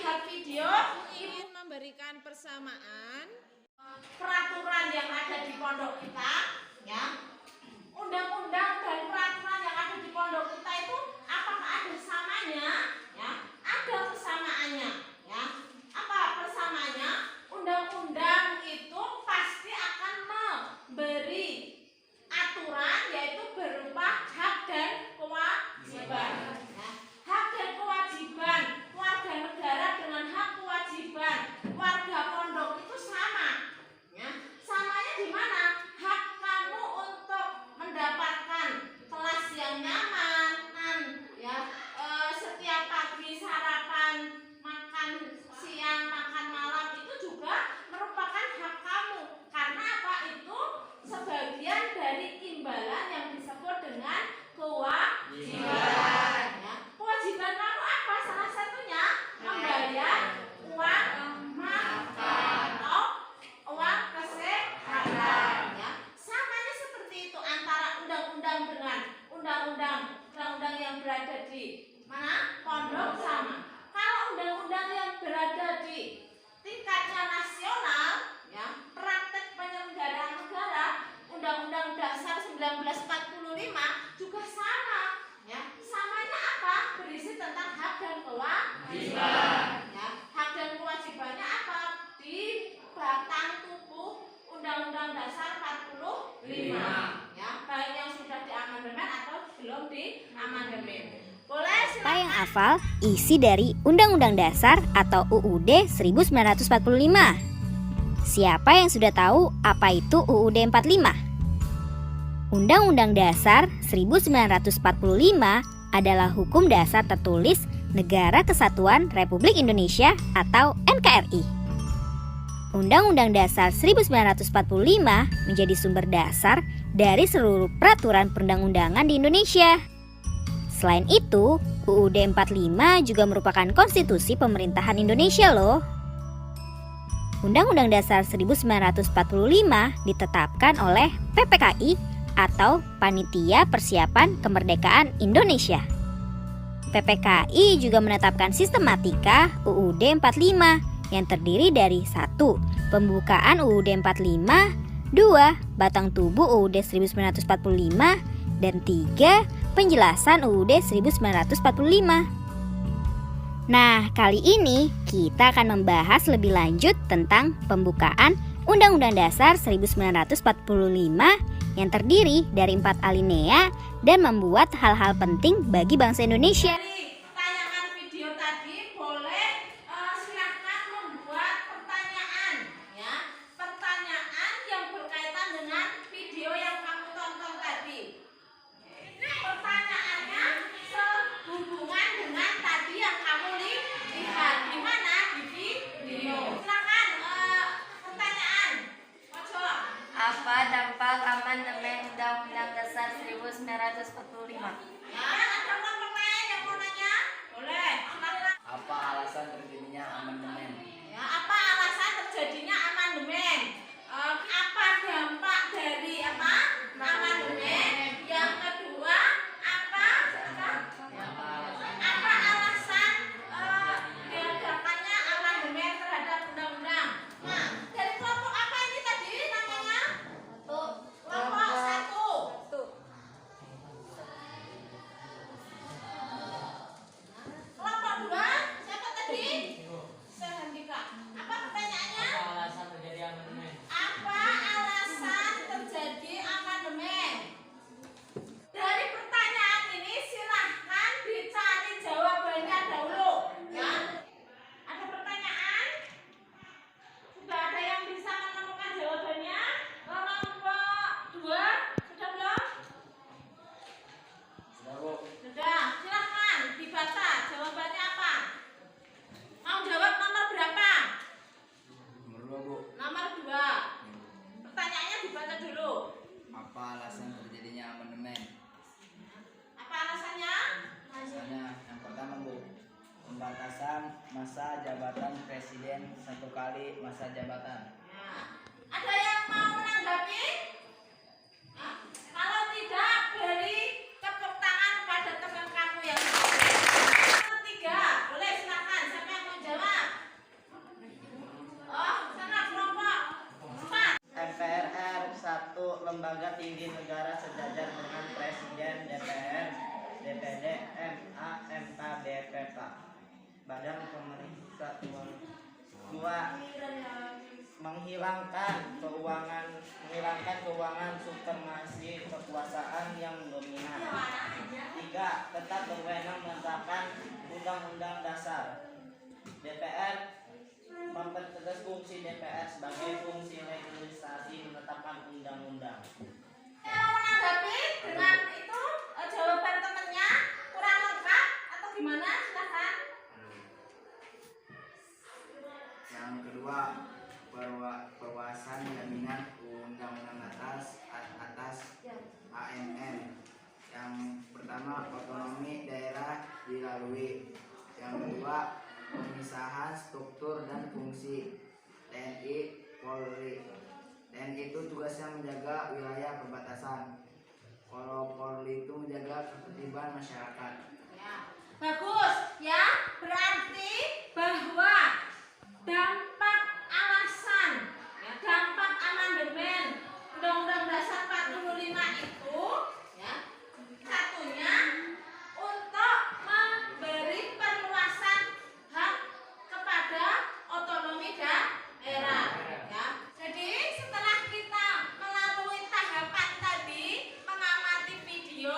lihat video, ingin memberikan persamaan peraturan yang ada di pondok kita, ya. Undang-undang dan peraturan yang ada di pondok kita itu apakah ada samanya? Ya, ada persamaannya, ya. Apa persamaannya? Undang-undang itu pasti akan memberi aturan, yaitu berupa hak dan kewajiban. Ya. Hak dan kewajiban warga negara dengan hak kewajiban warga pondok itu sama. Ya. Samanya di mana? Hak kamu untuk mendapatkan kelas yang nyaman, ya, setiap pagi sarapan, makan siang, makan malam itu juga merupakan hak kamu. Karena apa? Itu sebagian dari imbalan yang disebut dengan kewajiban. Ya. Kewajiban kamu apa? Salah satunya membayar uang makan atau uang kesehatan. Ya. Samanya seperti itu antara undang-undang dengan undang-undang yang berada di mana? Pondok sama. Kalau undang-undang yang berada di tingkatnya nasional, ya, praktek penyelenggaraan negara, Undang-Undang Dasar 1945 juga sama, ya. Samanya apa? Berisi tentang hak dan kewajiban. Ya. Hak dan kewajibannya apa? Di batang tubuh Undang-Undang Dasar 45. Ya, baik yang sudah diamandemen atau belum diamandemen. Boleh silakan. Siapa yang hafal isi dari Undang-Undang Dasar atau UUD 1945? Siapa yang sudah tahu apa itu UUD 45? Undang-Undang Dasar 1945 adalah hukum dasar tertulis Negara Kesatuan Republik Indonesia atau NKRI. Undang-Undang Dasar 1945 menjadi sumber dasar dari seluruh peraturan perundang-undangan di Indonesia. Selain itu, UUD 45 juga merupakan konstitusi pemerintahan Indonesia loh. Undang-Undang Dasar 1945 ditetapkan oleh PPKI atau Panitia Persiapan Kemerdekaan Indonesia. PPKI juga menetapkan sistematika UUD 45 yang terdiri dari 1. Pembukaan UUD 45, 2. Batang tubuh UUD 1945, dan 3. Penjelasan UUD 1945. Nah, kali ini kita akan membahas lebih lanjut tentang pembukaan Undang-Undang Dasar 1945 yang terdiri dari 4 alinea dan membuat hal-hal penting bagi bangsa Indonesia. Dari tayangan video tadi boleh silakan membuat pertanyaan, ya. Pertanyaan yang berkaitan dengan video yang kamu tonton tadi. Pertanyaannya sehubungan dengan tadi yang kamu lihat di mana? Di video. Silakan pertanyaan. Ojo. Apa dampak amandemen Undang-Undang Dasar 1945? Ya, ada kelompok lain yang mau nanya? Boleh. Silakan. Apa alasan terjadinya amandemen? Ya, apa alasan terjadinya amandemen? Apa dampak dari apa? Amandemen? Yang kedua, apa alasan diadakannya amandemen terhadap undang-undang? Nah, dari kelompok apa ini tadi namanya? Kelompok 1. Kelompok 2, siapa tadi? Sehandika. Apa pertanyaannya? Alasan terjadi amandemen? Apa alasan terjadi amandemen? Dari pertanyaan ini silahkan dicari jawabannya dahulu, ya. Ada pertanyaan? Sudah ada yang bisa menemukan jawabannya? Kelompok 2 sudah belum? Sudah, Bu. Sudah, silahkan dibaca jawabannya apa? Mau jawab nomor berapa? Nomor 2, Bu. Nomor 2. Pertanyaannya dibaca dulu. Apa alasan terjadinya amandemen? Apa alasannya? Alasannya yang pertama, Bu, pembatasan masa jabatan presiden 1 kali masa jabatan. Ya. Ada yang mau menanggapi? Nah, kalau tidak, beri tepuk tangan pada teman kamu yang nomor 3. Boleh silakan. Siapa yang mau jawab? negara sejajar dengan Presiden, DPR, DPD, MA, MK, BPK. Badan Pemeriksa Keuangan. 2. Menghilangkan keuangan supremasi kekuasaan yang dominan. 3. Tetap berwenang menetapkan undang-undang dasar. DPR mempertegas fungsi DPR sebagai fungsi legislasi menetapkan undang-undang. Kalau menanggapi dengan itu jawaban temannya kurang lengkap atau gimana? Silakan. Yang kedua, perluasan jaminan undang-undang atas AMN. Yang pertama, otonomi daerah dilalui. Yang kedua, pemisahan struktur dan fungsi TNI Polri. TNI itu tugasnya menjaga wilayah perbatasan. Kalau Polri itu menjaga ketertiban masyarakat. Ya. Bagus ya, berarti bahwa dampak alasan ya, dampak amandemen Undang-Undang Dasar 45 itu ya, satunya untuk memberi perluasan hak kepada otonomi daerah ya. Jadi setelah kita melalui tahapan tadi, mengamati video,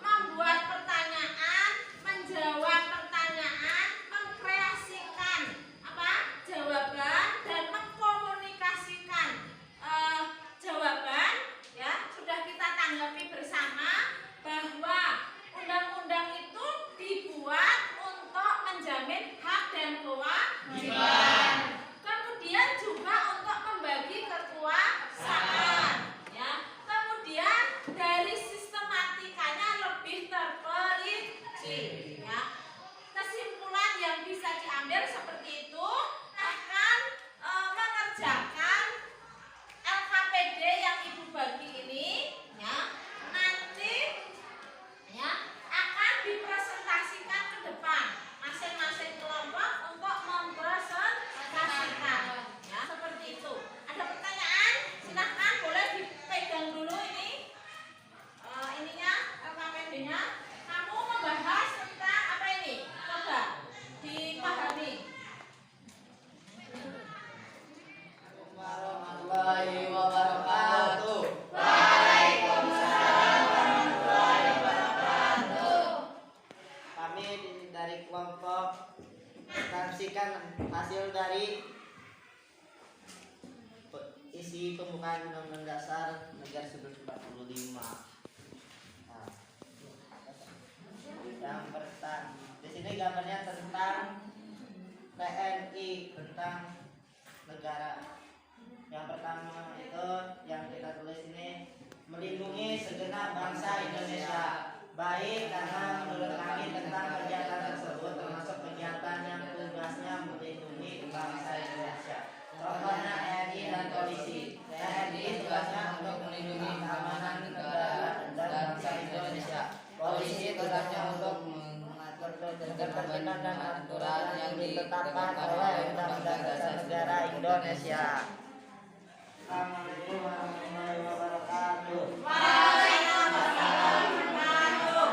membuat pertanyaan, menjawab pertanyaan, mengkreasikan jawaban dan mengkomunikasikan jawaban ya, sudah kita tanggapi bersama bahwa undang-undang itu dibuat untuk menjamin hak dan kewajiban. Kemudian juga untuk membagi kekuasaan ya. Kemudian dari sistematikanya lebih terperinci ya. Kesimpulan yang bisa diambil seperti itu akan mengerjakan LKPD yang Ibu bagi ini ya, nanti ya akan dipresentasikan ke depan masing-masing kelompok untuk mempresentasikan ya, seperti itu. Ada pertanyaan? Silahkan, boleh dipegang dulu ini ininya LKPD-nya. Kamu membahas tentang apa ini? Coba dipahami. Warahmatullahi wabarakatuh. Waalaikumsalam warahmatullahi wabarakatuh. Kami dari kelompok menyaksikan hasil dari isi pembukaan Undang-Undang Dasar Negara 1945. Nah, yang pertama, di sini gambarnya tentang TNI, tentang negara. Yang pertama itu yang kita tulis ini, melindungi segenap bangsa Indonesia, baik karena menurut kami tentang kegiatan tersebut termasuk kegiatan yang tugasnya melindungi bangsa Indonesia. Contohnya TNI dan polisi. TNI tugasnya untuk melindungi keamanan negara dan bangsa Indonesia. Polisi tugasnya untuk mengatur ketertiban dan aturan yang ditetapkan oleh Undang-Undang Dasar Negara Indonesia. Assalamualaikum warahmatullahi wabarakatuh. Waalaikumsalam warahmatullahi wabarakatuh.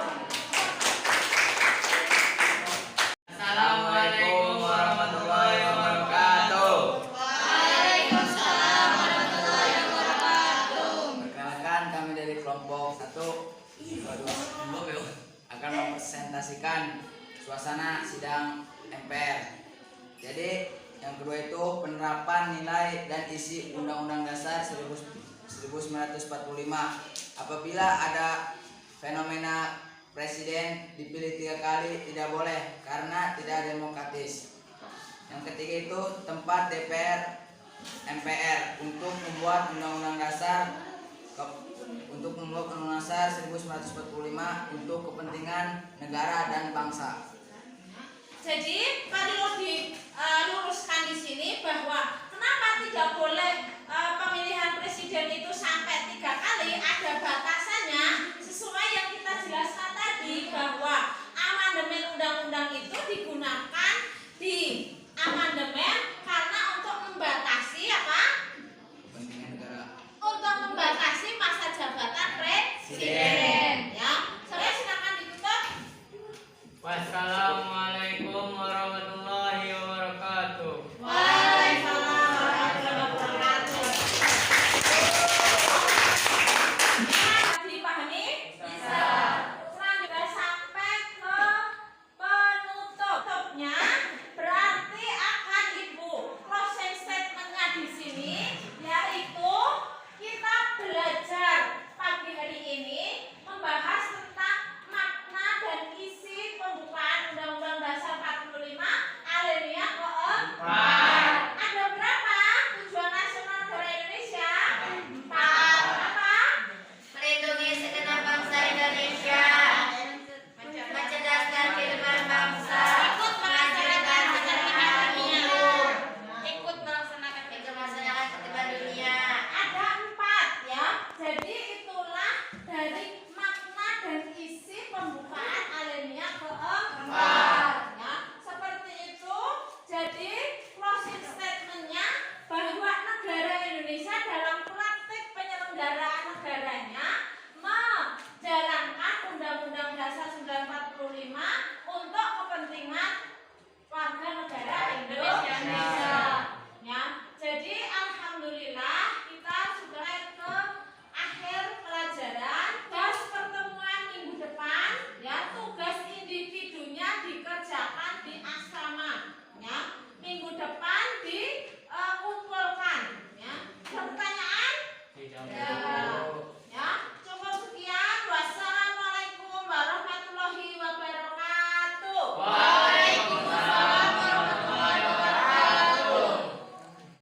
Assalamualaikum warahmatullahi wabarakatuh. Waalaikumsalam warahmatullahi wabarakatuh. Perkenalkan, kami dari kelompok 1 akan mempresentasikan suasana sidang MPR. Jadi yang kedua itu penerapan nilai dan isi Undang-Undang Dasar 1945. Apabila ada fenomena presiden dipilih 3 kali tidak boleh karena tidak demokratis. Yang ketiga itu tempat DPR MPR untuk membuat Undang-Undang Dasar 1945 untuk kepentingan negara dan bangsa. Jadi perlu